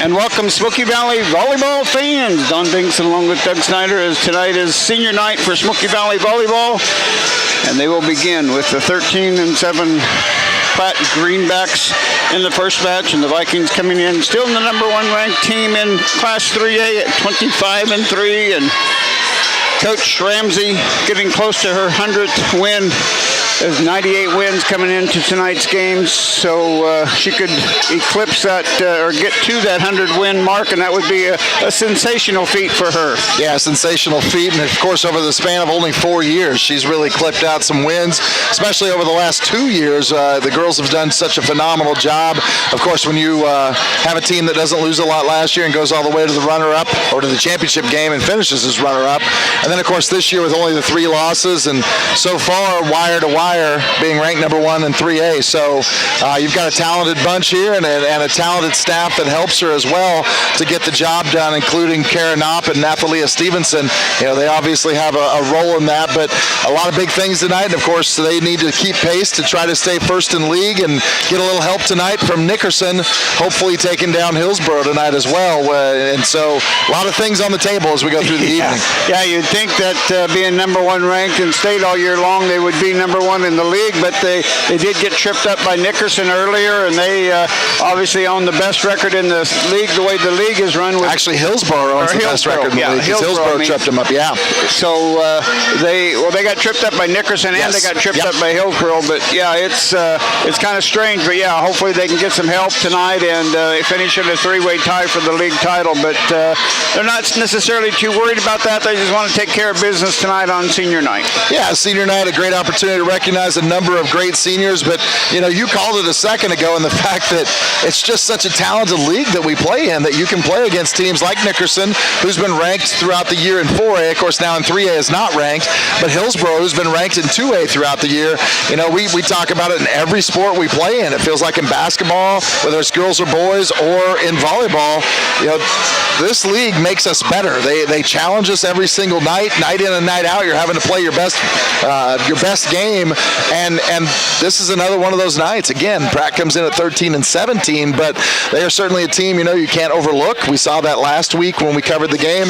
And welcome Smoky Valley Volleyball fans. Don Dingson along with Doug Snyder, as tonight is senior night for Smoky Valley Volleyball. And they will begin with the 13-7 Pratt Greenbacks in the first match, and the Vikings coming in still in the number one ranked team in Class 3A at 25-3, and Coach Ramsey getting close to her 100th win. There's 98 wins coming into tonight's games, so she could eclipse that or get to that 100-win mark, and that would be a sensational feat for her. Yeah, sensational feat, and of course over the span of only 4 years, she's really clipped out some wins, especially over the last 2 years. The girls have done such a phenomenal job. Of course, when you have a team that doesn't lose a lot last year and goes all the way to the runner-up or to the championship game and finishes as runner-up, and then of course this year with only the 3 losses, and so far wire to wire being ranked number 1 in 3A. So you've got a talented bunch here and a talented staff that helps her as well to get the job done, including Kara Knopp and Nathalia Stevenson. You know, they obviously have a role in that, but a lot of big things tonight, and of course they need to keep pace to try to stay first in league and get a little help tonight from Nickerson, hopefully taking down Hillsboro tonight as well. And so a lot of things on the table as we go through the evening. Yeah, you'd think that being number 1 ranked in state all year long, they would be number 1 in the league, but they did get tripped up by Nickerson earlier, and they obviously own the best record in the league, the way the league is run. Actually, Hillsboro owns the best record in the league. Hillsboro tripped them up, yeah. So they got tripped up by Nickerson, and they got tripped up by Hillsboro, but yeah, it's kind of strange, but yeah, hopefully they can get some help tonight and finish in a 3-way tie for the league title, but they're not necessarily too worried about that. They just want to take care of business tonight on senior night. Yeah, senior night, a great opportunity to recognize a number of great seniors, but you know, you called it a second ago, and the fact that it's just such a talented league that we play in, that you can play against teams like Nickerson, who's been ranked throughout the year in 4A, of course now in 3A is not ranked, but Hillsboro, who's been ranked in 2A throughout the year. You know, we talk about it in every sport we play in. It feels like in basketball, whether it's girls or boys, or in volleyball, you know, this league makes us better. They challenge us every single night in and night out. You're having to play your best game, and this is another one of those nights. Again, Pratt comes in at 13-17, but they are certainly a team, you know, you can't overlook. We saw that last week when we covered the game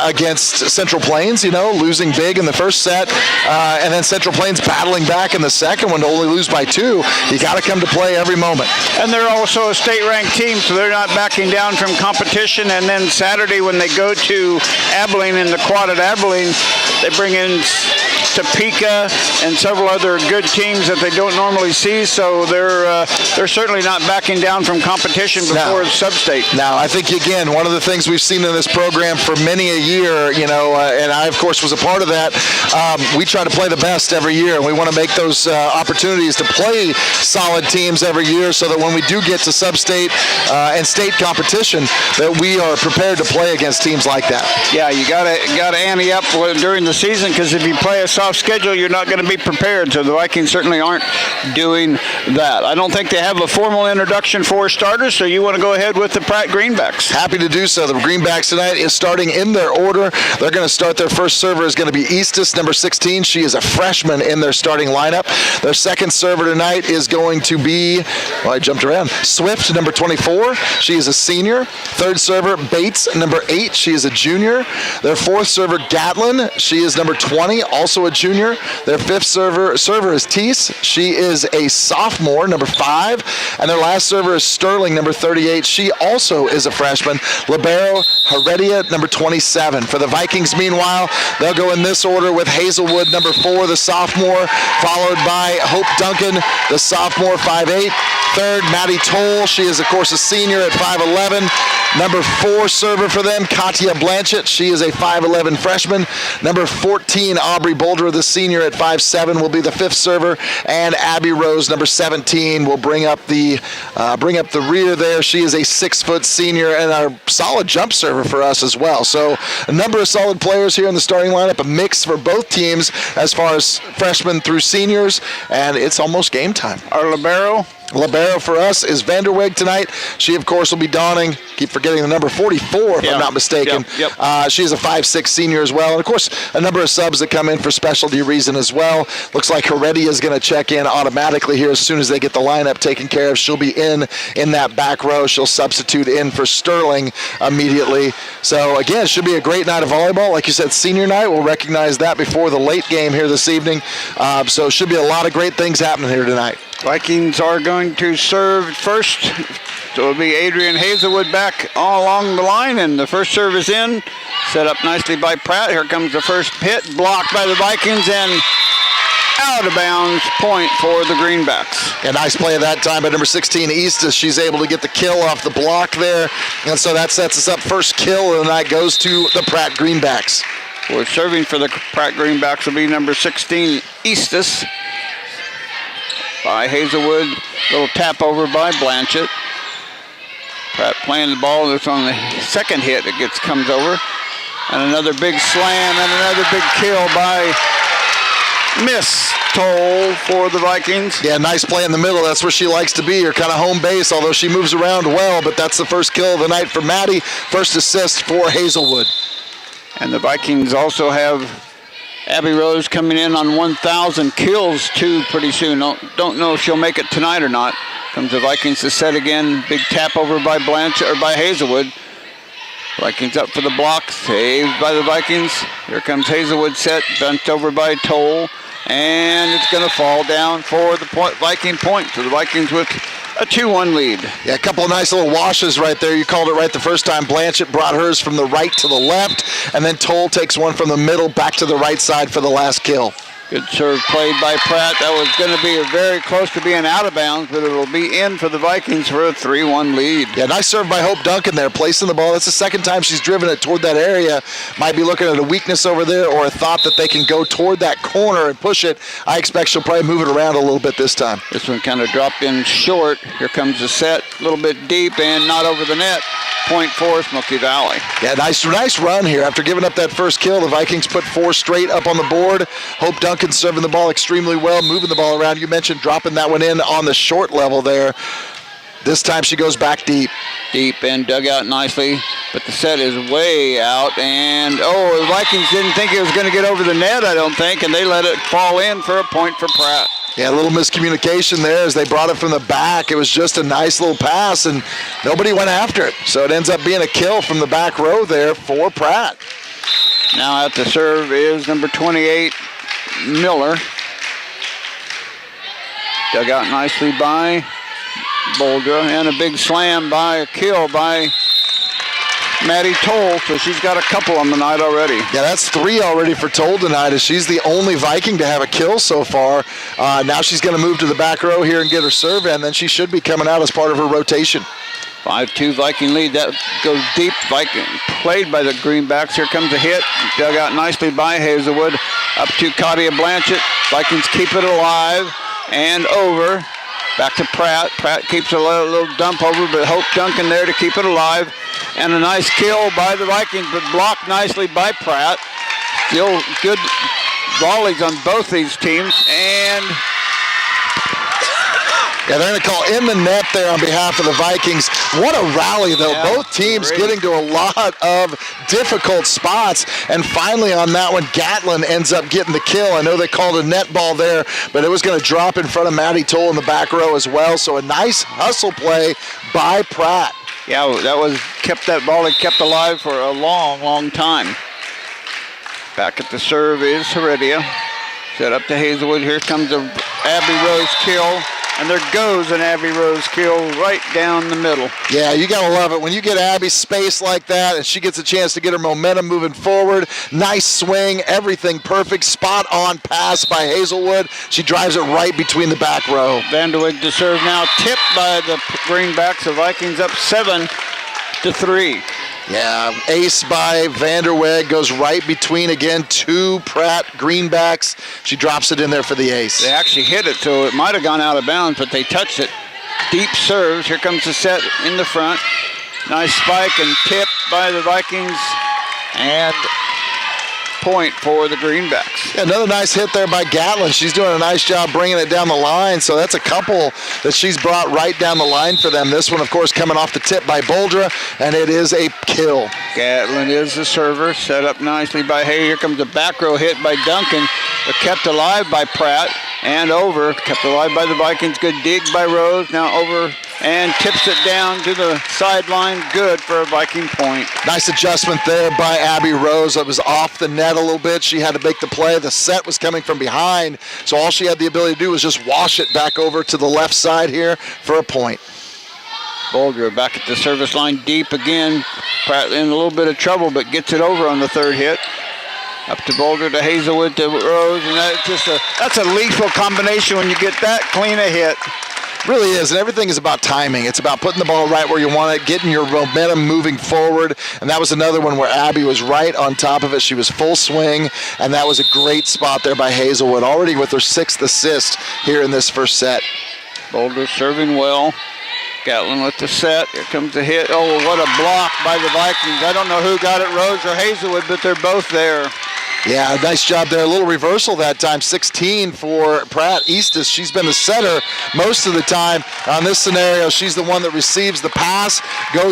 against Central Plains, you know, losing big in the first set, and then Central Plains battling back in the second one to only lose by 2. You got to come to play every moment. And they're also a state-ranked team, so they're not backing down from competition. And then Saturday when they go to Abilene in the quad at Abilene, they bring in Topeka and several other good teams that they don't normally see, so they're certainly not backing down from competition before sub-state. Now, I think, again, one of the things we've seen in this program for many a year, you know, and I, of course, was a part of that, we try to play the best every year, and we want to make those opportunities to play solid teams every year so that when we do get to sub-state and state competition, that we are prepared to play against teams like that. Yeah, you gotta ante up during the season, because if you play a soft schedule, you're not going to be prepared, so the Vikings certainly aren't doing that. I don't think they have a formal introduction for starters, so you want to go ahead with the Pratt Greenbacks. Happy to do so. The Greenbacks tonight is starting in their order. They're going to start. Their first server is going to be Eastis, number 16. She is a freshman in their starting lineup. Their second server tonight is going to be, well, I jumped around, Swift, number 24. She is a senior. Third server, Bates, number 8. She is a junior. Their fourth server, Gatlin. She is number 20, also a junior. Their fifth server is Teese. She is a sophomore, number 5. And their last server is Sterling, number 38. She also is a freshman. Libero, Heredia, number 27. For the Vikings, meanwhile, they'll go in this order with Hazelwood, number 4, the sophomore, followed by Hope Duncan, the sophomore, 5'8". Third, Maddie Toll. She is, of course, a senior at 5'11". Number 4 server for them, Katia Blanchett. She is a 5'11 freshman. Number 14, Aubrey Boulder, the senior at 5'7", will be the 5th server. And Abby Rose, number 17, will bring up the rear there. She is a 6-foot senior and a solid jump server for us as well. So a number of solid players here in the starting lineup, a mix for both teams as far as freshmen through seniors, and it's almost game time. Our libero? Libero for us is Vanderweg tonight. She, of course, will be donning, keep forgetting the number 44, if I'm not mistaken. Yep. She's a 5'6" senior as well. And, of course, a number of subs that come in for specialty reason as well. Looks like Heredia is going to check in automatically here as soon as they get the lineup taken care of. She'll be in that back row. She'll substitute in for Sterling immediately. So, again, it should be a great night of volleyball. Like you said, senior night. We'll recognize that before the late game here this evening. So it should be a lot of great things happening here tonight. Vikings are going to serve first. So it'll be Adrian Hazelwood back all along the line, and the first serve is in. Set up nicely by Pratt. Here comes the first hit, blocked by the Vikings, and out of bounds, point for the Greenbacks. A nice play that time by number 16, Eastis. She's able to get the kill off the block there, and so that sets us up. First kill of the night goes to the Pratt Greenbacks. We're serving for the Pratt Greenbacks will be number 16, Eastis. By Hazelwood, little tap over by Blanchett. Pratt playing the ball. That's on the second hit. It comes over, and another big slam and another big kill by Miss Toll for the Vikings. Yeah, nice play in the middle. That's where she likes to be, her kind of home base. Although she moves around well, but that's the first kill of the night for Maddie. First assist for Hazelwood. And the Vikings also have Abby Rose coming in on 1,000 kills too pretty soon. Don't know if she'll make it tonight or not. Comes the Vikings to set again. Big tap over by by Hazelwood. Vikings up for the block. Saved by the Vikings. Here comes Hazelwood set. Bent over by Toll. And it's going to fall down for the Viking point. So the Vikings with a 2-1 lead. Yeah, a couple of nice little washes right there. You called it right the first time. Blanchett brought hers from the right to the left, and then Toll takes one from the middle back to the right side for the last kill. Good serve played by Pratt. That was going to be very close to being out of bounds, but it'll be in for the Vikings for a 3-1 lead. Yeah, nice serve by Hope Duncan there, placing the ball. That's the second time she's driven it toward that area. Might be looking at a weakness over there or a thought that they can go toward that corner and push it. I expect she'll probably move it around a little bit this time. This one kind of dropped in short. Here comes the set, a little bit deep and not over the net. Point for Smoky Valley. Yeah, nice run here. After giving up that first kill, the Vikings put 4 straight up on the board. Hope Duncan serving the ball extremely well, moving the ball around. You mentioned dropping that one in on the short level there. This time she goes back deep. Deep and dug out nicely, but the set is way out. And, the Vikings didn't think it was going to get over the net, I don't think, and they let it fall in for a point for Pratt. Yeah, a little miscommunication there as they brought it from the back. It was just a nice little pass, and nobody went after it. So it ends up being a kill from the back row there for Pratt. Now at the serve is number 28, Miller. Dug out nicely by Boldra, and a big slam by a kill by Maddie Toll, so she's got a couple on the night already. Yeah, that's 3 already for Toll tonight, as she's the only Viking to have a kill so far. Now she's going to move to the back row here and get her serve, and then she should be coming out as part of her rotation. 5-2 Viking lead. That goes deep. Viking played by the Greenbacks. Here comes a hit. Dug out nicely by Hazelwood. Up to Katia Blanchett. Vikings keep it alive and over. Back to Pratt. Pratt keeps a little dump over, but Hope Duncan there to keep it alive. And a nice kill by the Vikings, but blocked nicely by Pratt. Still good volleys on both these teams. And yeah, they're going to call in the net there on behalf of the Vikings. What a rally, though. Yeah, both teams great. getting to a lot of difficult spots. And finally on that one, Gatlin ends up getting the kill. I know they called a net ball there, but it was going to drop in front of Maddie Toll in the back row as well. So a nice hustle play by Pratt. yeah, that volley kept alive for a long, long time. Back at the serve is Heredia. Set up to Hazelwood. Here comes the Abby Rose kill. And there goes an Abby Rose kill right down the middle. Yeah, you got to love it. When you get Abby space like that and she gets a chance to get her momentum moving forward, nice swing, everything perfect, spot on pass by Hazelwood. She drives it right between the back row. Vanderweg to serve now, tipped by the Greenbacks. The Vikings up 7-3. Yeah, ace by Vanderweg goes right between, again, 2 Pratt Greenbacks. She drops it in there for the ace. They actually hit it, so it might have gone out of bounds, but they touched it. Deep serves. Here comes the set in the front. Nice spike and tip by the Vikings. And point for the Greenbacks. Yeah, another nice hit there by Gatlin. She's doing a nice job bringing it down the line. So that's a couple that she's brought right down the line for them. This one, of course, coming off the tip by Boldra, and it is a kill. Gatlin is the server, set up nicely by Hay. Here comes a back row hit by Duncan, but kept alive by Pratt and over. Kept alive by the Vikings. Good dig by Rose. Now over and tips it down to the sideline. Good for a Viking point. Nice adjustment there by Abby Rose. It was off the net a little bit. She had to make the play. The set was coming from behind, so all she had the ability to do was just wash it back over to the left side here for a point. Boldra back at the service line deep again. Pratt in a little bit of trouble, but gets it over on the third hit. Up to Boldra, to Hazelwood, to Rose, and that's a lethal combination when you get that clean a hit. Really is, and everything is about timing. It's about putting the ball right where you want it, getting your momentum moving forward, and that was another one where Abby was right on top of it. She was full swing, and that was a great spot there by Hazelwood, already with her 6th assist here in this first set. Boldra serving well. Gatlin with the set. Here comes the hit. Oh, what a block by the Vikings. I don't know who got it, Rose or Hazelwood, but they're both there. Yeah, nice job there. A little reversal that time. 16 for Pratt Eastis. She's been the setter most of the time. On this scenario, she's the one that receives the pass.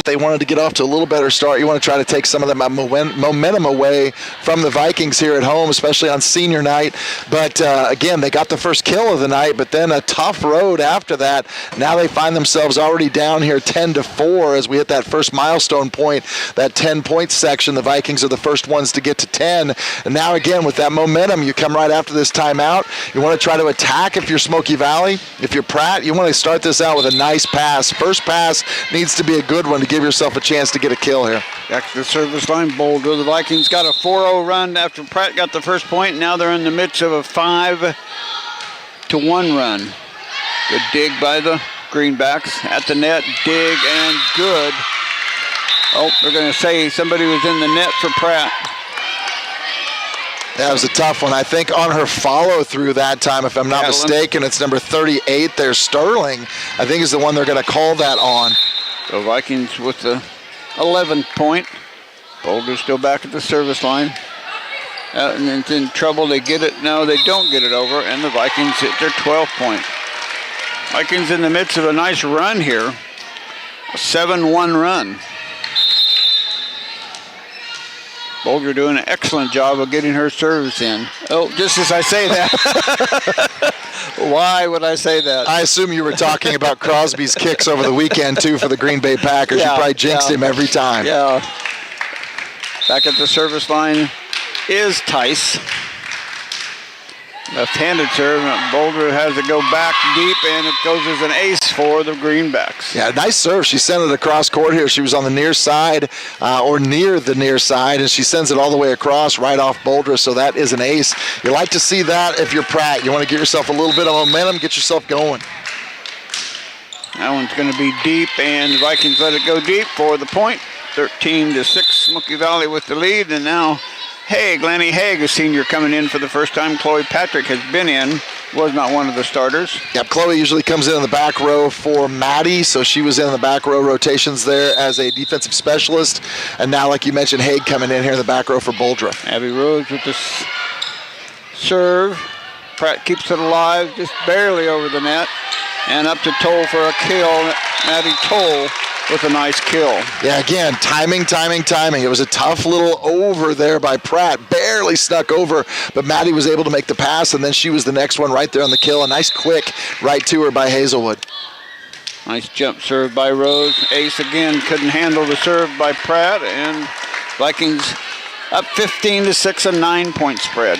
They wanted to get off to a little better start. You want to try to take some of that momentum away from the Vikings here at home, especially on senior night. But again, they got the first kill of the night, but then a tough road after that. Now they find themselves already down here 10-4 as we hit that first milestone point, that 10-point section. The Vikings are the first ones to get to 10. And now again, with that momentum, you come right after this timeout. You want to try to attack if you're Smoky Valley. If you're Pratt, you want to start this out with a nice pass. First pass needs to be a good one to give yourself a chance to get a kill here. Back to the service line, Boldra. The Vikings got a 4-0 run after Pratt got the first point. Now they're in the midst of a 5-1 run. Good dig by the Greenbacks at the net. Dig and good. Oh, they're going to say somebody was in the net for Pratt. That was a tough one. I think on her follow-through that time, if I'm not mistaken, it's number 38 there, Sterling, I think is the one they're going to call that on. The Vikings with the 11th point. Boulder's still back at the service line. And it's in trouble. They get it. No, they don't get it over, and the Vikings hit their 12th point. Vikings in the midst of a nice run here. A 7-1 run. Boldra doing an excellent job of getting her serves in. Oh, just as I say that. Why would I say that? I assume you were talking about Crosby's kicks over the weekend, too, for the Green Bay Packers. Yeah, you probably jinxed him every time. Yeah. Back at the service line is Tice. Left-handed serve. Boldra has to go back deep, and it goes as an ace for the Greenbacks. Yeah, nice serve. She sent it across court here. She was on the near side, or near the near side, and she sends it all the way across right off Boldra, so that is an ace. You like to see that if you're Pratt. You want to give yourself a little bit of momentum, get yourself going. That one's going to be deep, and the Vikings let it go deep for the point. 13-6, Smoky Valley with the lead, and now Lanny Haig, a senior, coming in for the first time. Chloe Patrick has been in, was not one of the starters. Yep, Chloe usually comes in the back row for Maddie, so she was in the back row rotations there as a defensive specialist. And now, like you mentioned, Haig coming in here in the back row for Boldra. Abby Rose with the serve. Pratt keeps it alive, just barely over the net. And up to Toll for a kill. Maddie Toll with a nice kill. Yeah, again, timing. It was a tough little over there by Pratt. Barely snuck over, but Maddie was able to make the pass, and then she was the next one right there on the kill. A nice quick right to her by Hazelwood. Nice jump serve by Rose. Ace again, couldn't handle the serve by Pratt, and Vikings up 15-6, a 9-point spread.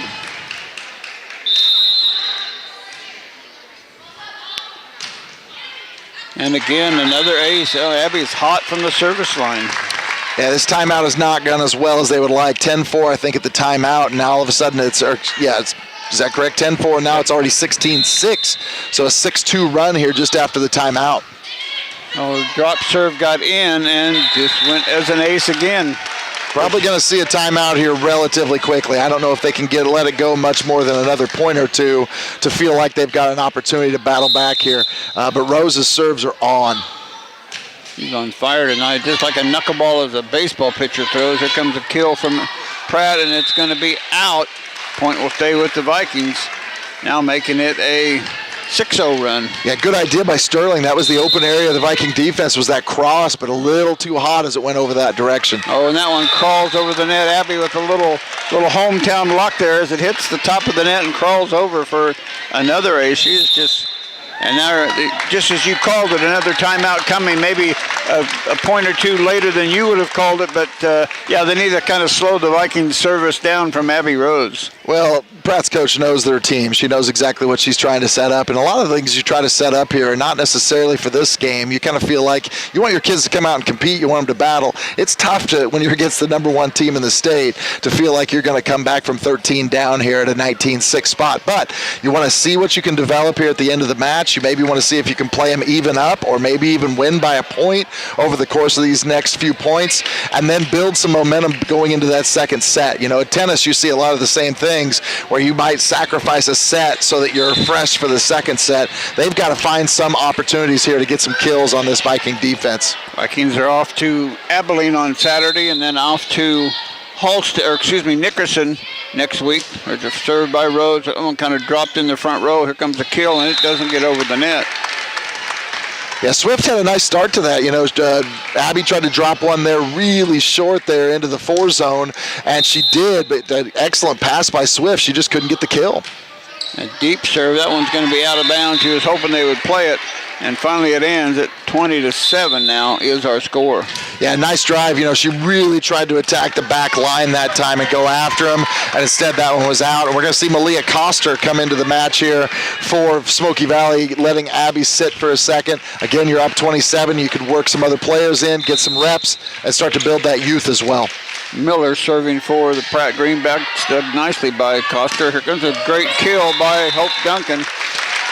And again, another ace. Oh, Abby's hot from the service line. Yeah, this timeout has not gone as well as they would like. 10-4, I think, at the timeout, and now all of a sudden is that correct? 10-4, now it's already 16-6. So a 6-2 run here just after the timeout. Oh, the drop serve got in and just went as an ace again. Probably going to see a timeout here relatively quickly. I don't know if they can let it go much more than another point or two to feel like they've got an opportunity to battle back here. But Rose's serves are on. He's on fire tonight, just like a knuckleball as a baseball pitcher throws. Here comes a kill from Pratt, and it's going to be out. Point will stay with the Vikings, now making it a 6-0 run. Yeah, good idea by Sterling. That was the open area of the Viking defense, was that cross, but a little too hot as it went over that direction. Oh, and that one crawls over the net. Abby with a little hometown luck there as it hits the top of the net and crawls over for another ace. She's just, and now, just as you called it, another timeout coming, maybe a point or two later than you would have called it, but yeah, they need to kind of slow the Vikings service down from Abby Rose. Well, Pratt's coach knows their team. She knows exactly what she's trying to set up, and a lot of the things you try to set up here are not necessarily for this game. You kind of feel like you want your kids to come out and compete, you want them to battle. It's tough to, when you're against the #1 team in the state, to feel like you're going to come back from 13 down here at a 19-6 spot, but you want to see what you can develop here at the end of the match. You maybe want to see if you can play them even up or maybe even win by a point over the course of these next few points, and then build some momentum going into that second set. You know, at tennis, you see a lot of the same things where you might sacrifice a set so that you're fresh for the second set. They've got to find some opportunities here to get some kills on this Viking defense. Vikings are off to Abilene on Saturday and then off to Nickerson next week. There's a serve by Rhodes. That one kind of dropped in the front row. Here comes a kill, and it doesn't get over the net. Yeah, Swift had a nice start to that. You know, Abby tried to drop one there really short there into the 4 zone, and she did, but an excellent pass by Swift. She just couldn't get the kill. A deep serve. That one's going to be out of bounds. She was hoping they would play it, and finally it ends at 20-7 now is our score. Yeah, nice drive. You know, she really tried to attack the back line that time and go after him, and instead that one was out. And we're going to see Malia Koster come into the match here for Smoky Valley, letting Abby sit for a second. Again, you're up 27. You could work some other players in, get some reps, and start to build that youth as well. Miller serving for the Pratt Greenback, dug nicely by Koster. Here comes a great kill by Hope Duncan.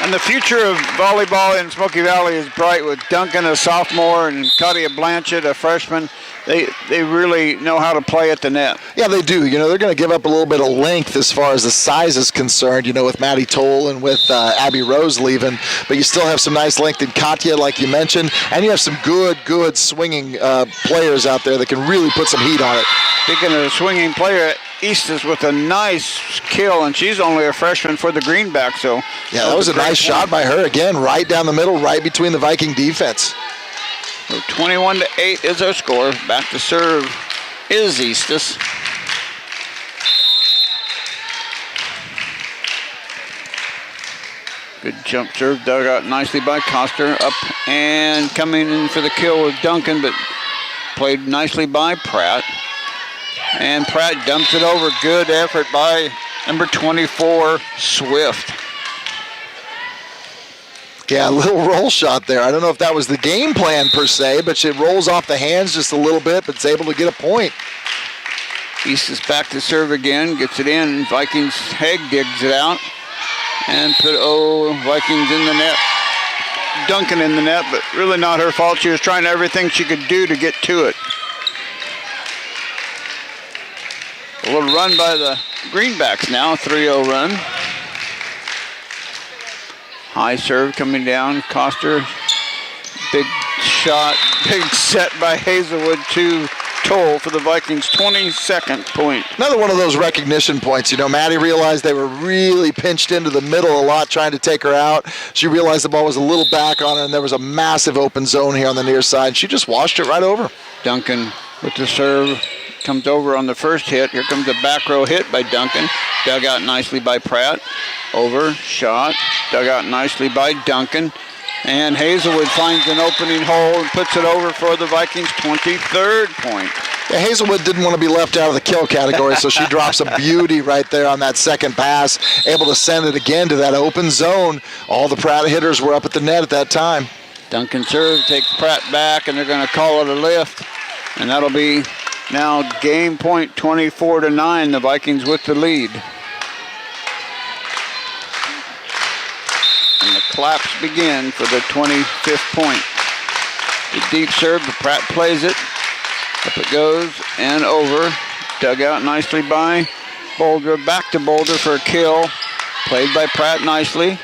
And the future of volleyball in Smoky Valley is bright with Duncan, a sophomore, and Claudia Blanchett, a freshman. They really know how to play at the net. Yeah, they do. You know, they're going to give up a little bit of length as far as the size is concerned, you know, with Maddie Toll and with Abby Rose leaving. But you still have some nice length in Katya, like you mentioned, and you have some good swinging players out there that can really put some heat on it. Speaking of a swinging player, Eastis with a nice kill, and she's only a freshman for the Greenback. So yeah, that was a nice shot by her. Again, right down the middle, right between the Viking defense. So 21-8 is our score. Back to serve is Eastis. Good jump serve, dug out nicely by Koster. Up and coming in for the kill with Duncan, but played nicely by Pratt. And Pratt dumps it over. Good effort by number 24, Swift. Yeah, a little roll shot there. I don't know if that was the game plan per se, but it rolls off the hands just a little bit, but it's able to get a point. East is back to serve again, gets it in. Vikings Haig digs it out and put Vikings in the net. Duncan in the net, but really not her fault. She was trying everything she could do to get to it. A little run by the Greenbacks now, 3-0 run. High serve coming down, Koster. Big shot, big set by Hazelwood to Toll for the Vikings' 22nd point. Another one of those recognition points. You know, Maddie realized they were really pinched into the middle a lot trying to take her out. She realized the ball was a little back on her, and there was a massive open zone here on the near side. She just washed it right over. Duncan with the serve. Comes over on the first hit. Here comes a back row hit by Duncan. Dug out nicely by Pratt. Over, shot, dug out nicely by Duncan. And Hazelwood finds an opening hole and puts it over for the Vikings' 23rd point. Yeah, Hazelwood didn't want to be left out of the kill category, so she drops a beauty right there on that second pass, able to send it again to that open zone. All the Pratt hitters were up at the net at that time. Duncan serve, takes Pratt back, and they're going to call it a lift. And that'll be now game point 24-9, the Vikings with the lead. And the claps begin for the 25th point. The deep serve, Pratt plays it. Up it goes and over. Dug out nicely by Boulder. Back to Boulder for a kill. Played by Pratt nicely.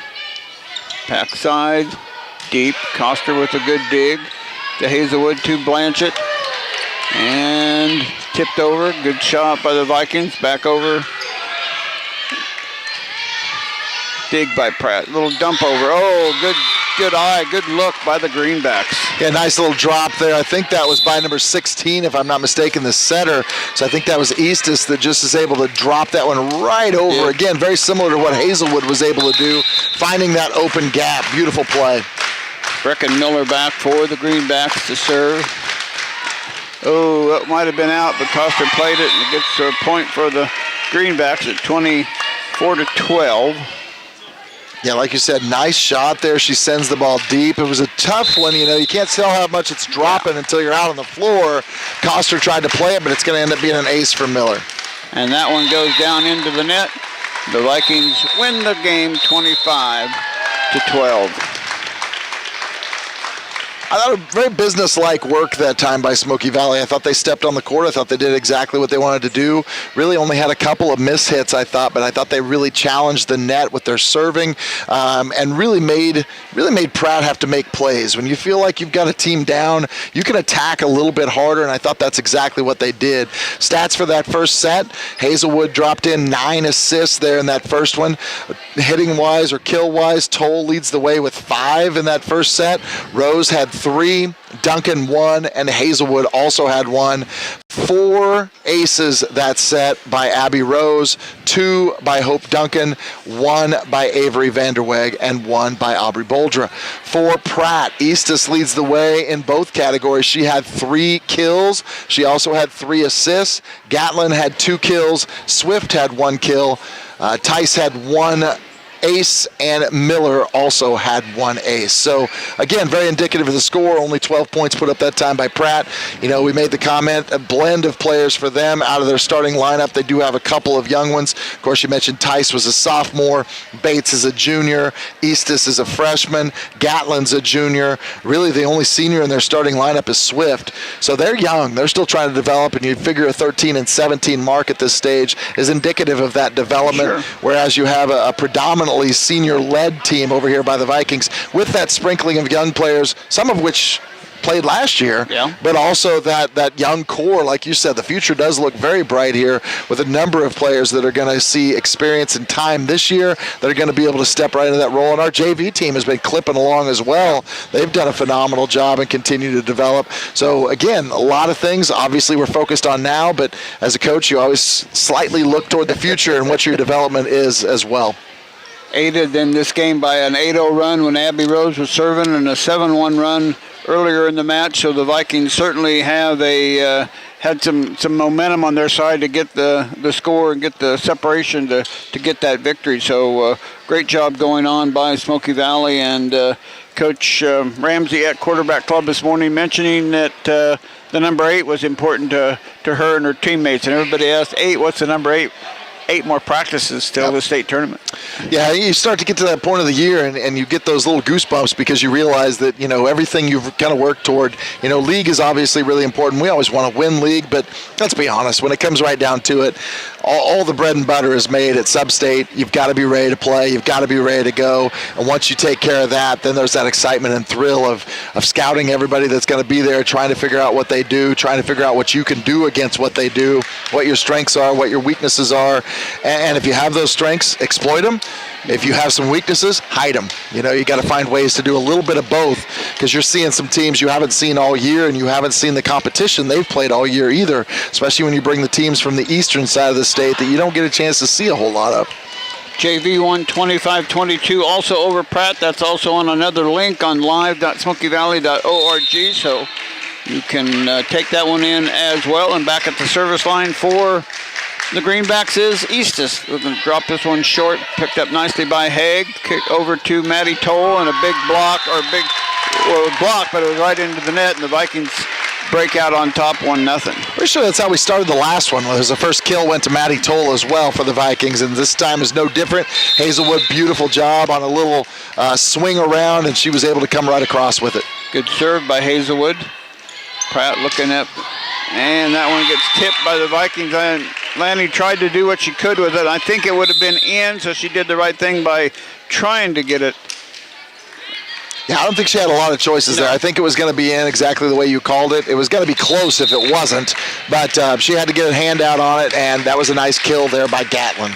Backside, deep. Koster with a good dig. To Hazelwood to Blanchett. And end, tipped over. Good shot by the Vikings. Back over. Dig by Pratt. Little dump over. Oh, good eye. Good look by the Greenbacks. Yeah, nice little drop there. I think that was by number 16, if I'm not mistaken, the setter. So I think that was Eastis that just is able to drop that one right over. Yeah. Again, very similar to what Hazelwood was able to do, finding that open gap. Beautiful play. Brecken Miller back for the Greenbacks to serve. Oh, that might have been out, but Coster played it, and it gets a point for the Greenbacks at 24-12. Yeah, like you said, nice shot there. She sends the ball deep. It was a tough one. You know, you can't tell how much it's dropping until you're out on the floor. Coster tried to play it, but it's going to end up being an ace for Miller. And that one goes down into the net. The Vikings win the game 25-12. I thought a very business-like work that time by Smoky Valley. I thought they stepped on the court. I thought they did exactly what they wanted to do. Really only had a couple of mishits, I thought, but I thought they really challenged the net with their serving, and really made Pratt have to make plays. When you feel like you've got a team down, you can attack a little bit harder, and I thought that's exactly what they did. Stats for that first set: Hazelwood dropped in 9 assists there in that first one. Hitting-wise or kill-wise, Toll leads the way with 5 in that first set. Rose had 3, Duncan 1, and Hazelwood also had 1. 4 aces that set by Abby Rose, 2 by Hope Duncan, 1 by Avery Vanderweg, and 1 by Aubrey Boldra. For Pratt, Eastis leads the way in both categories. She had 3 kills. She also had 3 assists. Gatlin had 2 kills. Swift had 1 kill. Tice had 1 ace, and Miller also had 1 ace. So again, very indicative of the score. Only 12 points put up that time by Pratt. You know, we made the comment, a blend of players for them out of their starting lineup. They do have a couple of young ones. Of course, you mentioned Tice was a sophomore, Bates is a junior, Eastis is a freshman, Gatlin's a junior. Really, the only senior in their starting lineup is Swift. So they're young. They're still trying to develop, and you figure a 13-17 mark at this stage is indicative of that development, sure. Whereas you have a predominantly senior-led team over here by the Vikings with that sprinkling of young players, some of which played last year, but also that young core. Like you said, the future does look very bright here with a number of players that are going to see experience and time this year that are going to be able to step right into that role. And our JV team has been clipping along as well. They've done a phenomenal job and continue to develop. So again, a lot of things obviously we're focused on now, but as a coach, you always slightly look toward the future and what your development is as well. Aided in this game by an 8-0 run when Abby Rose was serving, and a 7-1 run earlier in the match. So the Vikings certainly have had some momentum on their side to get the score and get the separation to get that victory. So great job going on by Smoky Valley, and Coach Ramsey at Quarterback Club this morning mentioning that the number 8 was important to her and her teammates. And everybody asked, 8, what's the number 8? 8 more practices till the state tournament. Yeah, you start to get to that point of the year and you get those little goosebumps because you realize that, you know, everything you've kind of worked toward, you know, league is obviously really important. We always want to win league, but let's be honest, when it comes right down to it, all the bread and butter is made at Sub-State. You've got to be ready to play. You've got to be ready to go. And once you take care of that, then there's that excitement and thrill of scouting everybody that's going to be there, trying to figure out what they do, trying to figure out what you can do against what they do, what your strengths are, what your weaknesses are. And if you have those strengths, exploit them. If you have some weaknesses, hide them. You know, you got to find ways to do a little bit of both, because you're seeing some teams you haven't seen all year, and you haven't seen the competition they've played all year either, especially when you bring the teams from the eastern side of the state that you don't get a chance to see a whole lot of. JV won 25-22 also over Pratt. That's also on another link on live.smokeyvalley.org, so you can take that one in as well. And back at the service line for the Greenbacks is Eastis. We're going to drop this one short, picked up nicely by Haig. Kick over to Maddie Toll, and a big block, block, but it was right into the net, and the Vikings break out on top 1-0. Pretty sure that's how we started the last one. The first kill went to Maddie Toll as well for the Vikings, and this time is no different. Hazelwood, beautiful job on a little swing around, and she was able to come right across with it. Good serve by Hazelwood. Pratt looking up, and that one gets tipped by the Vikings. Lanny tried to do what she could with it. I think it would have been in, so she did the right thing by trying to get it Yeah, I don't think she had a lot of choices there. I think it was going to be in exactly the way you called it. It was going to be close if it wasn't, but she had to get a hand out on it, and that was a nice kill there by Gatlin.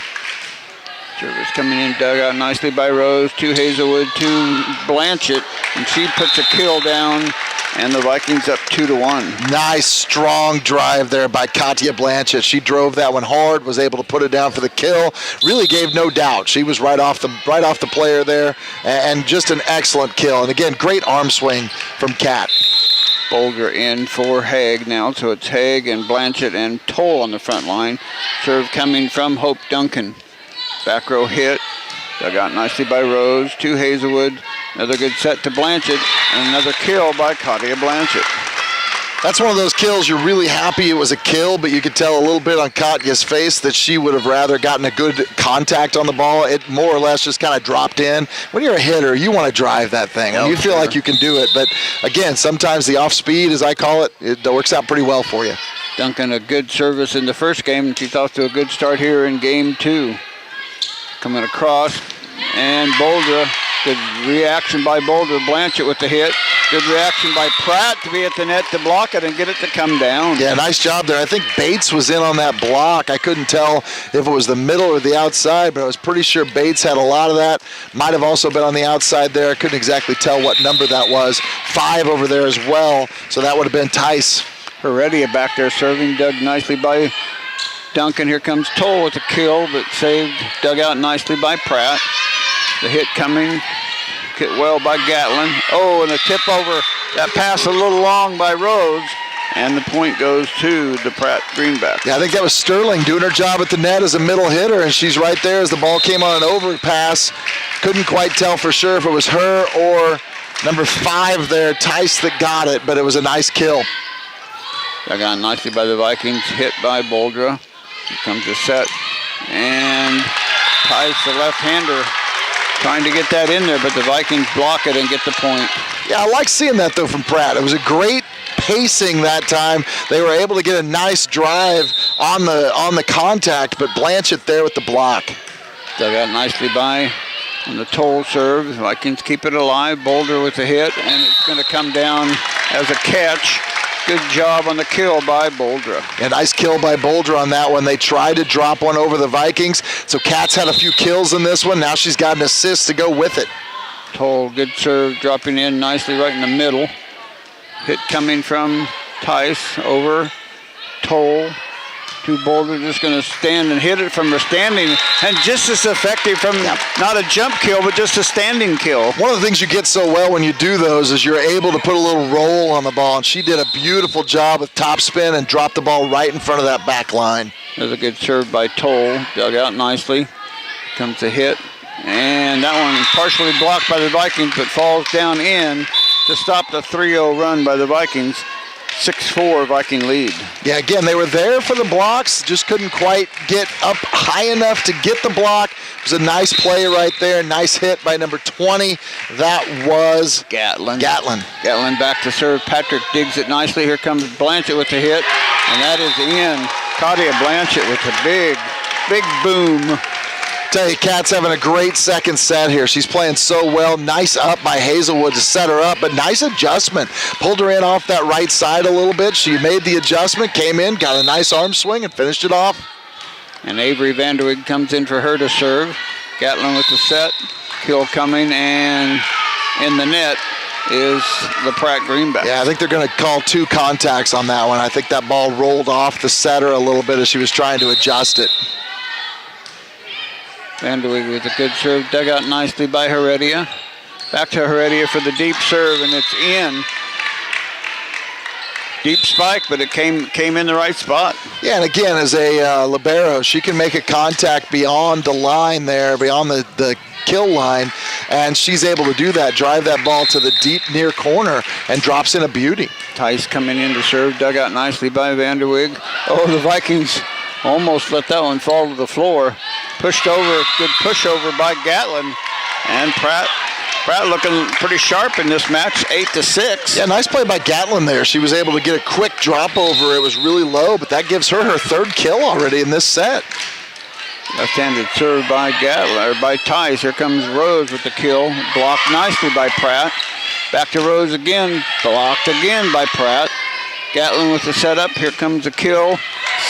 Service coming in, dug out nicely by Rose, to Hazelwood, to Blanchett, and she puts a kill down, and the Vikings up 2-1. Nice, strong drive there by Katya Blanchett. She drove that one hard, was able to put it down for the kill. Really gave no doubt. She was right off the player there, and just an excellent kill. And again, great arm swing from Kat. Boulder in for Haig now, so it's Haig and Blanchett and Toll on the front line. Serve coming from Hope Duncan. Back row hit, dug out nicely by Rose, to Hazelwood. Another good set to Blanchett, and another kill by Katya Blanchett. That's one of those kills you're really happy it was a kill, but you could tell a little bit on Katya's face that she would have rather gotten a good contact on the ball. It more or less just kind of dropped in. When you're a hitter, you want to drive that thing, and you feel like you can do it. But again, sometimes the off speed, as I call it, it works out pretty well for you. Duncan, a good service in the first game, and she's off to a good start here in game 2. Coming across, and Boulder, good reaction by Boulder. Blanchett with the hit. Good reaction by Pratt to be at the net to block it and get it to come down. Yeah, nice job there. I think Bates was in on that block. I couldn't tell if it was the middle or the outside, but I was pretty sure Bates had a lot of that. Might have also been on the outside there. I couldn't exactly tell what number that was. 5 over there as well, so that would have been Tice. Heredia back there serving, dug nicely by Duncan. Here comes Toll with a kill, but saved, dug out nicely by Pratt. The hit coming, hit well by Gatlin. Oh, and a tip over, that pass a little long by Rose, and the point goes to the Pratt Greenback. Yeah, I think that was Sterling doing her job at the net as a middle hitter, and she's right there as the ball came on an overpass. Couldn't quite tell for sure if it was her or number 5 there, Tice, that got it, but it was a nice kill. Dug out nicely by the Vikings, hit by Boldra. Here comes the set, and Tice, the left-hander, trying to get that in there, but the Vikings block it and get the point. Yeah, I like seeing that, though, from Pratt. It was a great pacing that time. They were able to get a nice drive on the contact, but Blanchett there with the block. Dug out nicely by on the Toll serve. The Vikings keep it alive. Boulder with the hit, and it's going to come down as a catch. Good job on the kill by Boldra. A nice kill by Boldra on that one. They tried to drop one over the Vikings, so Kat's had a few kills in this one. Now she's got an assist to go with it. Toll, good serve, dropping in nicely right in the middle. Hit coming from Tice over Toll to Boulder, just going to stand and hit it from the standing, and just as effective from not a jump kill, but just a standing kill. One of the things you get so well when you do those is you're able to put a little roll on the ball, and she did a beautiful job with top spin and dropped the ball right in front of that back line. There's a good serve by Toll, dug out nicely. Comes the hit, and that one partially blocked by the Vikings, but falls down in to stop the 3-0 run by the Vikings. 6-4 Viking lead. Yeah, again, they were there for the blocks, just couldn't quite get up high enough to get the block. It was a nice play right there, nice hit by number 20. That was Gatlin. Gatlin back to serve. Patrick digs it nicely. Here comes Blanchett with the hit, and that is in. Katya Blanchett with a big boom. Tell you, Kat's having a great second set here. She's playing so well. Nice up by Hazelwood to set her up, but nice adjustment. Pulled her in off that right side a little bit. She made the adjustment, came in, got a nice arm swing, and finished it off. And Avery Vanderweg comes in for her to serve. Gatlin with the set. Kill coming, and in the net is the Pratt Greenback. Yeah, I think they're going to call 2 contacts on that one. I think that ball rolled off the setter a little bit as she was trying to adjust it. Vanderweg with a good serve, dug out nicely by Heredia. Back to Heredia for the deep serve, and it's in. Deep spike, but it came in the right spot. Yeah, and again, as a libero, she can make a contact beyond the line there, beyond the kill line, and she's able to do that, drive that ball to the deep near corner, and drops in a beauty. Tice coming in to serve, dug out nicely by Vanderweg. Oh, the Vikings almost let that one fall to the floor. Pushed over, good pushover by Gatlin, and Pratt looking pretty sharp in this match, 8-6. Yeah, nice play by Gatlin there. She was able to get a quick drop over. It was really low, but that gives her 3rd kill already in this set. Left-handed serve by Gatlin, or by Tice. Here comes Rose with the kill, blocked nicely by Pratt. Back to Rose again. Blocked again by Pratt. Gatlin with the setup. Here comes a kill.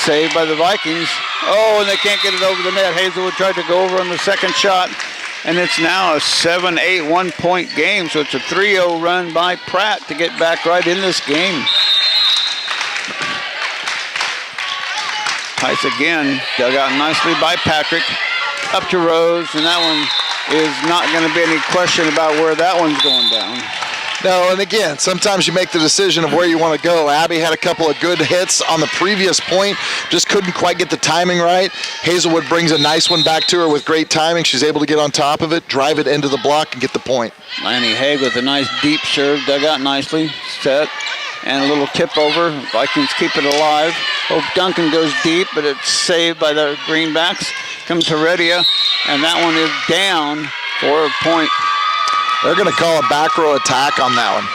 Saved by the Vikings. Oh, and they can't get it over the net. Hazelwood tried to go over on the second shot. And it's now a 7-8 one-point game. So it's a 3-0 run by Pratt to get back right in this game. Tice again. Dug out nicely by Patrick. Up to Rose. And that one is not going to be any question about where that one's going down. No, and again, sometimes you make the decision of where you want to go. Abby had a couple of good hits on the previous point, just couldn't quite get the timing right. Hazelwood brings a nice one back to her with great timing. She's able to get on top of it, drive it into the block, and get the point. Lanny Haig with a nice deep serve, dug out nicely, set, and a little tip over. Vikings keep it alive. Hope Duncan goes deep, but it's saved by the Greenbacks. Comes Heredia, and that one is down for a point. They're going to call a back row attack on that one.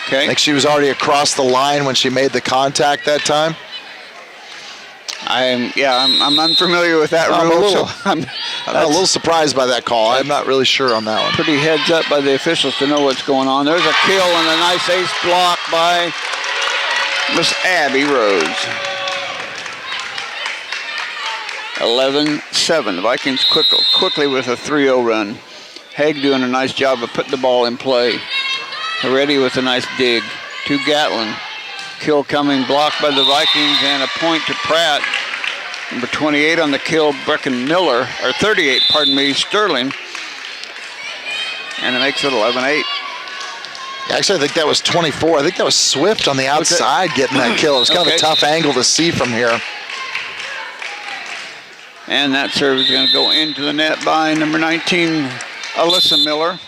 Okay. I think she was already across the line when she made the contact that time. I'm unfamiliar with that rule. I'm a little surprised by that call. I'm not really sure on that one. Pretty heads up by the officials to know what's going on. There's a kill and a nice ace block by Miss Abby Rose. 11-7. The Vikings quickly with a 3-0 run. Haig doing a nice job of putting the ball in play. Heredia with a nice dig to Gatlin. Kill coming, blocked by the Vikings, and a point to Pratt. Number 28 on the kill, Brecken Miller, or 38, pardon me, Sterling. And it makes it 11-8. Actually, I think that was 24. I think that was Swift on the outside getting that kill. It was kind of a tough angle to see from here. And that serve is going to go into the net by number 19, Alyssa Miller.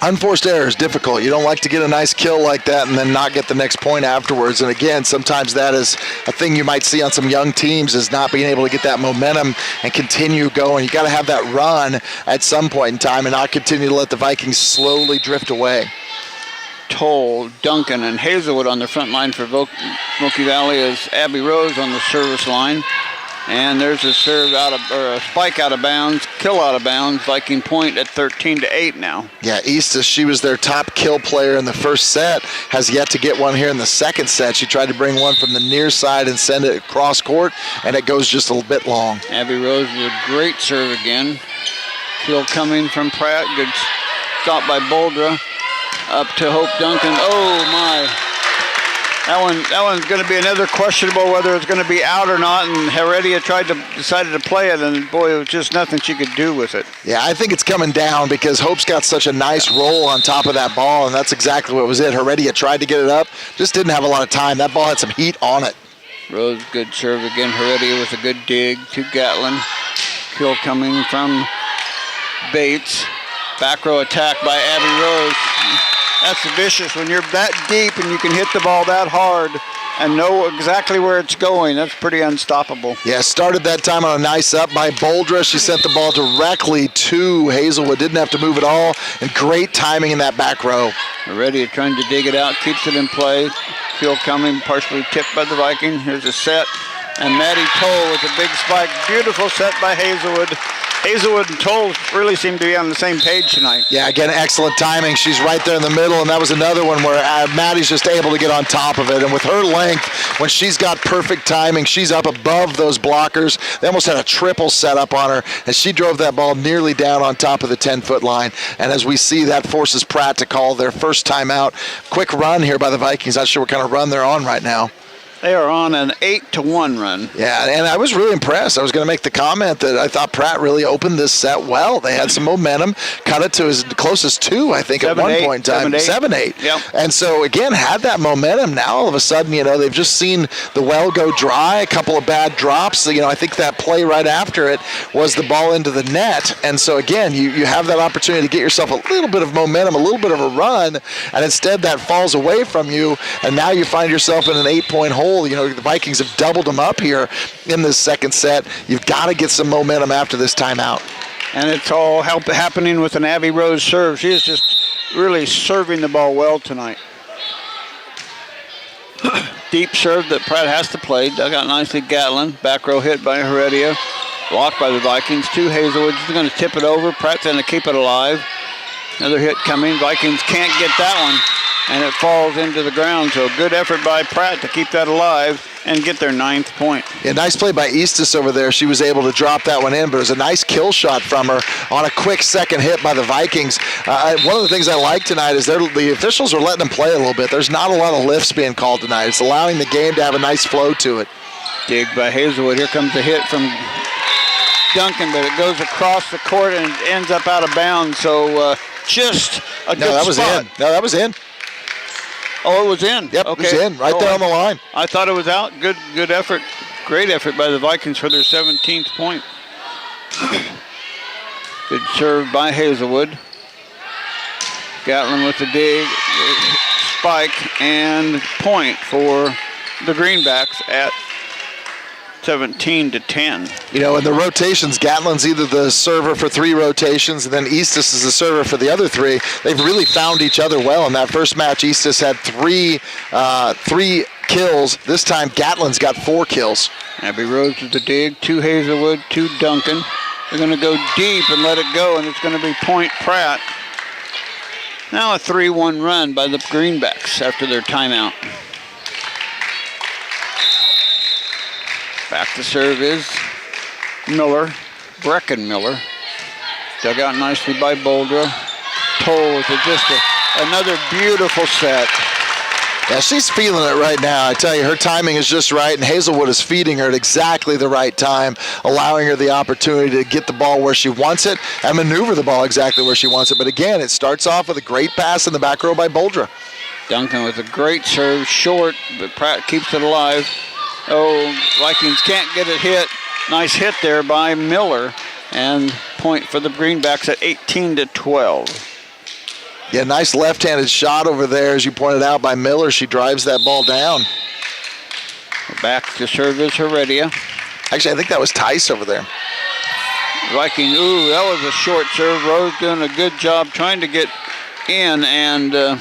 Unforced error is difficult. You don't like to get a nice kill like that and then not get the next point afterwards. And again, sometimes that is a thing you might see on some young teams, is not being able to get that momentum and continue going. You got to have that run at some point in time and not continue to let the Vikings slowly drift away. Toll, Duncan, and Hazelwood on the front line for Smoky Valley as Abby Rose on the service line. And there's a serve a spike out of bounds, kill out of bounds. Viking point at 13-8 now. Yeah, Eastis, she was their top kill player in the first set, has yet to get one here in the second set. She tried to bring one from the near side and send it across court, and it goes just a little bit long. Abby Rose with a great serve again. Kill coming from Pratt. Good stop by Boldra. Up to Hope Duncan. Oh, my. That one's going to be another questionable whether it's going to be out or not, and Heredia decided to play it, and boy, it was just nothing she could do with it. Yeah, I think it's coming down because Hope's got such a nice roll on top of that ball, and that's exactly what was it. Heredia tried to get it up, just didn't have a lot of time. That ball had some heat on it. Rose, good serve again. Heredia with a good dig to Gatlin. Kill coming from Bates. Back row attack by Abby Rose. That's vicious when you're that deep and you can hit the ball that hard and know exactly where it's going. That's pretty unstoppable. Yeah, started that time on a nice up by Boldra. She sent the ball directly to Hazelwood. Didn't have to move at all, and great timing in that back row. Heredia trying to dig it out, keeps it in play. Kill coming, partially tipped by the Viking. Here's a set, and Maddie Toll with a big spike. Beautiful set by Hazelwood. Hazelwood and Toll really seem to be on the same page tonight. Yeah, again, excellent timing. She's right there in the middle, and that was another one where Maddie's just able to get on top of it. And with her length, when she's got perfect timing, she's up above those blockers. They almost had a triple set up on her, and she drove that ball nearly down on top of the 10-foot line. And as we see, that forces Pratt to call their first timeout. Quick run here by the Vikings. Not sure what kind of run they're on right now. They are on an 8-1 run. Yeah, and I was really impressed. I was going to make the comment that I thought Pratt really opened this set well. They had some momentum, cut it to as close as 2, I think, at one point in time. 7-8. Yep. And so, again, had that momentum. Now, all of a sudden, they've just seen the well go dry, a couple of bad drops. I think that play right after it was the ball into the net. And so, again, you have that opportunity to get yourself a little bit of momentum, a little bit of a run, and instead that falls away from you, and now you find yourself in an 8-point hole. The Vikings have doubled them up here in this second set. You've got to get some momentum after this timeout. And it's all happening with an Abby Rose serve. She is just really serving the ball well tonight. Deep serve that Pratt has to play. Dug out nicely Gatlin. Back row hit by Heredia. Blocked by the Vikings. To Hazelwood. She's going to tip it over. Pratt's going to keep it alive. Another hit coming. Vikings can't get that one, and it falls into the ground. So good effort by Pratt to keep that alive and get their 9th point. Yeah, nice play by Eastis over there. She was able to drop that one in, but it was a nice kill shot from her on a quick second hit by the Vikings. One of the things I like tonight is the officials are letting them play a little bit. There's not a lot of lifts being called tonight. It's allowing the game to have a nice flow to it. Dig by Hazelwood. Here comes the hit from Duncan, but it goes across the court and ends up out of bounds. So just a good that was spot. in. No, that was in. Oh, it was in. Yep, okay. it was in, right there on the line. I thought it was out. Good effort. Great effort by the Vikings for their 17th point. Good serve by Hazelwood. Gatlin with the dig, spike, and point for the Greenbacks at 17-10. You know, in the rotations, Gatlin's either the server for 3 rotations, and then Eastis is the server for the other 3. They've really found each other well. In that first match, Eastis had three kills. This time, Gatlin's got 4 kills. Abby Rose with the dig, 2 Hazelwood, 2 Duncan. They're going to go deep and let it go, and it's going to be point Pratt. Now a 3-1 run by the Greenbacks after their timeout. Back to serve is Miller, Brecken Miller. Dug out nicely by Boldra. Toll with just another beautiful set. Yeah, she's feeling it right now. I tell you, her timing is just right, and Hazelwood is feeding her at exactly the right time, allowing her the opportunity to get the ball where she wants it and maneuver the ball exactly where she wants it. But again, it starts off with a great pass in the back row by Boldra. Duncan with a great serve, short, but Pratt keeps it alive. Oh, Vikings can't get it hit. Nice hit there by Miller, and point for the Greenbacks at 18-12. Yeah, nice left-handed shot over there, as you pointed out, by Miller. She drives that ball down. Back to serve is Heredia. Actually, I think that was Tice over there. Viking, that was a short serve. Rose doing a good job trying to get in, and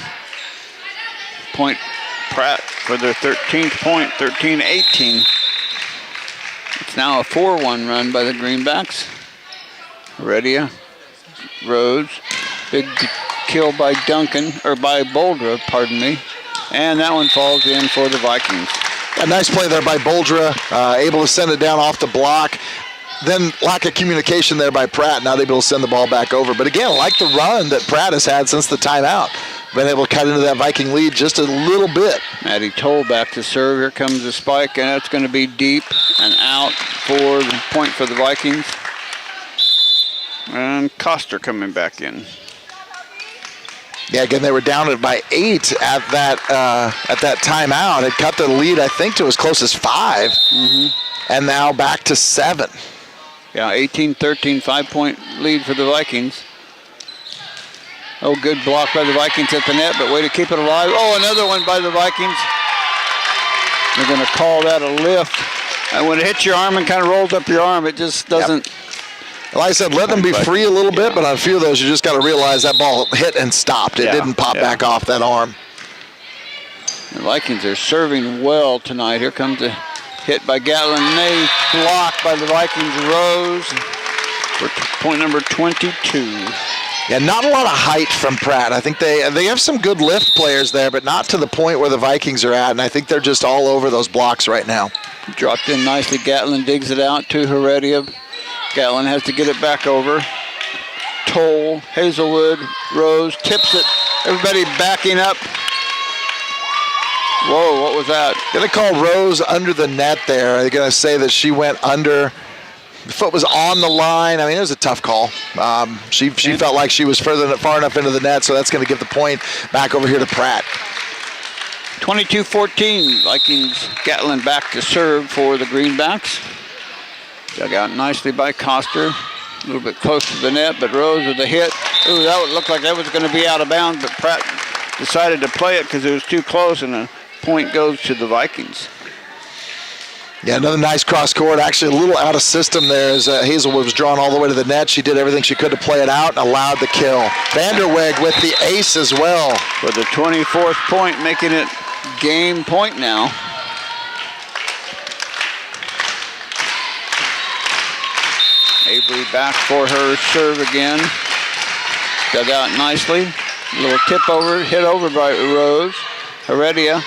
point Pratt for their 13th point, 13-18. It's now a 4-1 run by the Greenbacks. Heredia, Rose, big kill by Duncan, or by Boldra, pardon me. And that one falls in for the Vikings. A nice play there by Boldra, able to send it down off the block. Then lack of communication there by Pratt, not able to send the ball back over. But again, like the run that Pratt has had since the timeout. Been able to cut into that Viking lead just a little bit. Maddie Toll back to serve. Here comes the spike, and that's going to be deep and out for the point for the Vikings. And Coster coming back in. Yeah, again, they were down at by 8 at that timeout. It cut the lead, I think, to as close as 5. And now back to 7. Yeah, 18-13, 5-point lead for the Vikings. Oh, good block by the Vikings at the net, but way to keep it alive. Oh, another one by the Vikings. They're going to call that a lift. And when it hits your arm and kind of rolls up your arm, it just doesn't. Yep. Like I said, let them be free a little bit, but on a few of those, you just got to realize that ball hit and stopped. It didn't pop back off that arm. The Vikings are serving well tonight. Here comes the hit by Gatlin. Nice block by the Vikings. Rose for point number 22. Yeah, not a lot of height from Pratt. I think they have some good lift players there, but not to the point where the Vikings are at, and I think they're just all over those blocks right now. Dropped in nicely. Gatlin digs it out to Heredia. Gatlin has to get it back over. Toll, Hazelwood, Rose, tips it. Everybody backing up. Whoa, what was that? Going to call Rose under the net there. They're going to say that she went under. The foot was on the line. I mean, it was a tough call. She felt like she was far enough into the net, so that's going to give the point back over here to Pratt. 22-14. Vikings Gatlin back to serve for the Greenbacks. Dug out nicely by Coster. A little bit close to the net, but Rose with a hit. Ooh, that would look like that was going to be out of bounds, but Pratt decided to play it because it was too close, and the point goes to the Vikings. Yeah, another nice cross court. Actually, a little out of system there as Hazelwood was drawn all the way to the net. She did everything she could to play it out and allowed the kill. Vanderweg with the ace as well. For the 24th point, making it game point now. Avery back for her serve again. Dug out nicely. A little tip over, hit over by Rose. Heredia.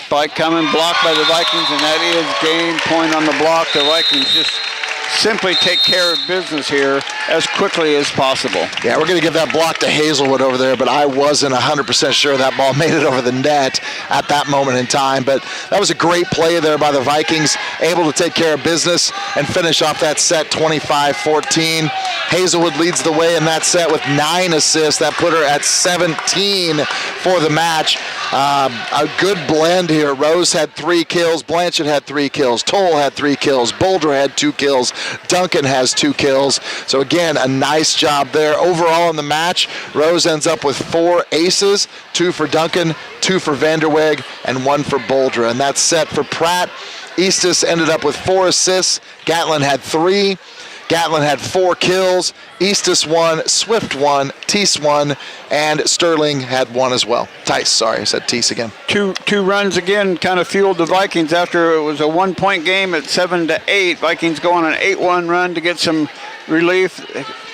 Spike coming, blocked by the Vikings, and that is game point on the block. The Vikings just simply take care of business here as quickly as possible. Yeah, we're going to give that block to Hazelwood over there, but I wasn't 100% sure that ball made it over the net at that moment in time. But that was a great play there by the Vikings, able to take care of business and finish off that set 25-14. Hazelwood leads the way in that set with 9 assists. That put her at 17 for the match. A good blend here. Rose had 3 kills. Blanchett had 3 kills. Toll had 3 kills. Boulder had 2 kills. Duncan has 2 kills. So again, a nice job there. Overall in the match, Rose ends up with 4 aces, 2 for Duncan, 2 for Vanderweg, and 1 for Boulder. And that's set for Pratt. Eastis ended up with 4 assists. Gatlin had 3. Gatlin had 4 kills. Eastis 1, Swift 1, Teese 1, and Sterling had 1 as well. Tice, sorry, I said Teese again. Two runs again kind of fueled the Vikings after it was a 1-point game at 7-8. Vikings go on an 8-1 run to get some relief.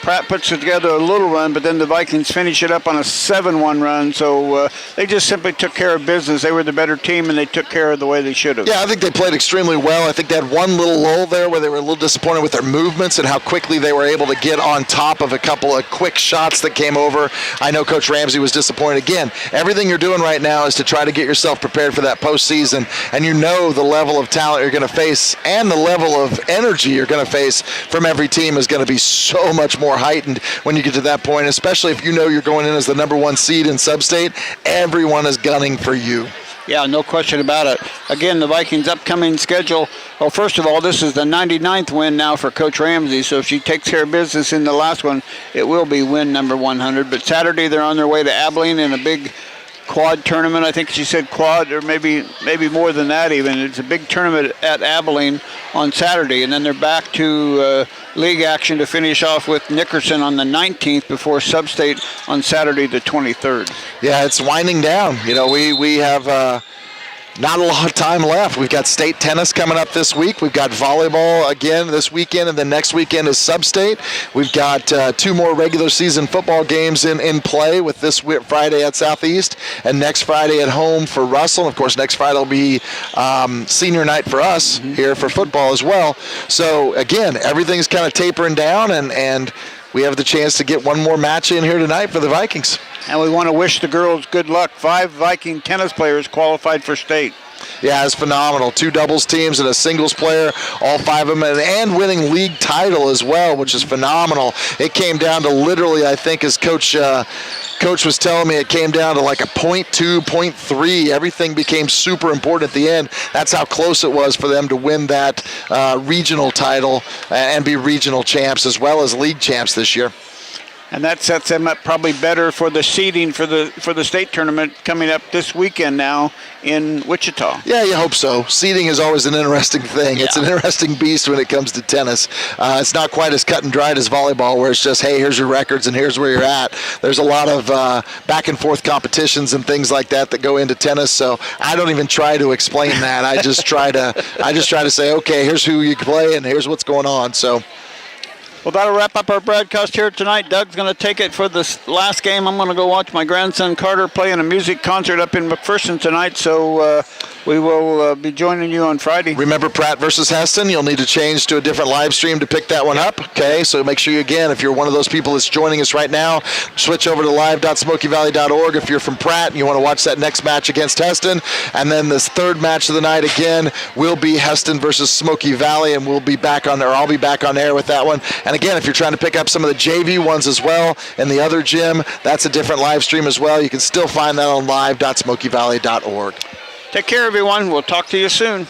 Pratt puts together a little run, but then the Vikings finish it up on a 7-1 run. So they just simply took care of business. They were the better team, and they took care of the way they should have. Yeah, I think they played extremely well. I think they had one little lull there where they were a little disappointed with their movements and how quickly they were able to get on top of a couple of quick shots that came over. I know Coach Ramsey was disappointed. Again, everything you're doing right now is to try to get yourself prepared for that postseason, and you know the level of talent you're going to face and the level of energy you're going to face from every team is going to be so much more heightened when you get to that point, especially if you know you're going in as the number 1 seed in sub-state. Everyone is gunning for you. Yeah, no question about it. Again, the Vikings' upcoming schedule, well, first of all, this is the 99th win now for Coach Ramsey, so if she takes care of business in the last one, it will be win number 100. But Saturday, they're on their way to Abilene in a big quad tournament. I think she said quad, or maybe more than that even. It's a big tournament at Abilene on Saturday, and then they're back to league action to finish off with Nickerson on the 19th before Sub-State on Saturday the 23rd. Yeah, it's winding down. You know, we have not a lot of time left. We've got state tennis coming up this week. We've got volleyball again this weekend, and then next weekend is Sub-State. We've got 2 more regular season football games in play, with this Friday at Southeast and next Friday at home for Russell. And of course, next Friday will be senior night for us here for football as well. So again, everything's kind of tapering down, and we have the chance to get one more match in here tonight for the Vikings. And we want to wish the girls good luck. 5 Viking tennis players qualified for state. Yeah, it's phenomenal. 2 doubles teams and a singles player, all 5 of them, and winning league title as well, which is phenomenal. It came down to literally, I think, as Coach was telling me, it came down to like a 0.2, 0.3. Everything became super important at the end. That's how close it was for them to win that regional title and be regional champs as well as league champs this year. And that sets them up probably better for the seeding for the state tournament coming up this weekend now in Wichita. Yeah, you hope so. Seeding is always an interesting thing. Yeah. It's an interesting beast when it comes to tennis. It's not quite as cut and dried as volleyball, where it's just, hey, here's your records and here's where you're at. There's a lot of back and forth competitions and things like that go into tennis. So I don't even try to explain that. I just try to say, okay, here's who you play and here's what's going on. So. Well, that'll wrap up our broadcast here tonight. Doug's going to take it for this last game. I'm going to go watch my grandson Carter play in a music concert up in McPherson tonight, so we will be joining you on Friday. Remember Pratt versus Heston? You'll need to change to a different live stream to pick that one up. Okay, so make sure you, again, if you're one of those people that's joining us right now, switch over to live.smokyvalley.org if you're from Pratt and you want to watch that next match against Heston. And then this 3rd match of the night again will be Heston versus Smoky Valley, and we'll be back on there. I'll be back on air with that one. And again, if you're trying to pick up some of the JV ones as well in the other gym, that's a different live stream as well. You can still find that on live.smokyvalley.org. Take care, everyone. We'll talk to you soon.